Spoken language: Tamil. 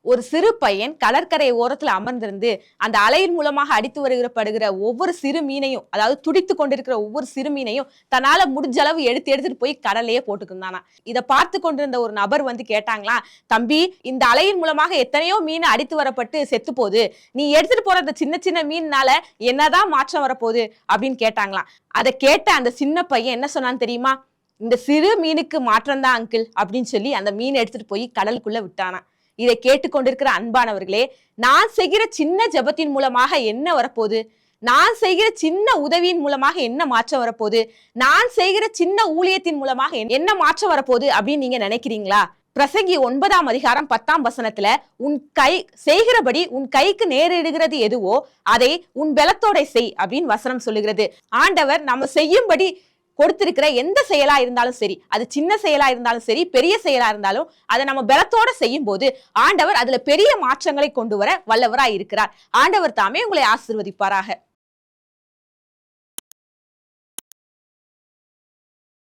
ஒரு சிறு பையன் கடற்கரை ஓரத்துல அமர்ந்திருந்து அந்த அலையின் மூலமாக அடித்து வருகிறப்படுகிற ஒவ்வொரு சிறு மீனையும், அதாவது துடித்து கொண்டிருக்கிற ஒவ்வொரு சிறு மீனையும் தன்னால முடிஞ்ச அளவு எடுத்துட்டு போய் கடலையே போட்டுக்கிட்டானா. இதை பார்த்து கொண்டிருந்த ஒரு நபர் வந்து கேட்டாங்களா, தம்பி, இந்த அலையின் மூலமாக எத்தனையோ மீன் அடித்து வரப்பட்டு செத்து போகுது, நீ எடுத்துட்டு போற அந்த சின்ன சின்ன மீன்னால என்னதான் மாற்றம் வரப்போகுது அப்படின்னு கேட்டாங்களாம். அதை கேட்ட அந்த சின்ன பையன் என்ன சொன்னான்னு தெரியுமா? இந்த சிறு மீனுக்கு மாற்றம் தான் அங்கிள் அப்படின்னு சொல்லி அந்த மீன் எடுத்துட்டு போய் கடலுக்குள்ள விட்டானா. இதை கேட்டுக்கொண்டிருக்கிற அன்பானவர்களே, நான் செய்கிற சின்ன ஜெபத்தின் மூலமாக என்ன வரப்போகுது? நான் செய்கிற சின்ன உதவியின் மூலமாக என்ன மாற்றம் வரப்போகுது? நான் செய்கிற சின்ன ஊழியத்தின் மூலமாக என்ன மாற்றம் வரப்போகுது அப்படின்னு நீங்க நினைக்கிறீங்களா? பிரசங்கி 9ஆம் அதிகாரம் 10ஆம் வசனத்துல, உன் கை செய்கிறபடி உன் கைக்கு நேரிடுகிறது எதுவோ அதை உன் பலத்தோட செய் அப்படின்னு வசனம் சொல்லுகிறது. ஆண்டவர் நம்ம செய்யும்படி கொடுத்திருக்கிற எந்த செயலா இருந்தாலும் சரி, அது சின்ன செயலா இருந்தாலும் சரி, பெரிய செயலா இருந்தாலும் அதை நம்ம பலத்தோட செய்யும் போது ஆண்டவர் அதுல பெரிய மாற்றங்களை கொண்டு வர வல்லவராய் இருக்கிறார். ஆண்டவர் தாமே உங்களை ஆசீர்வதிப்பாராக.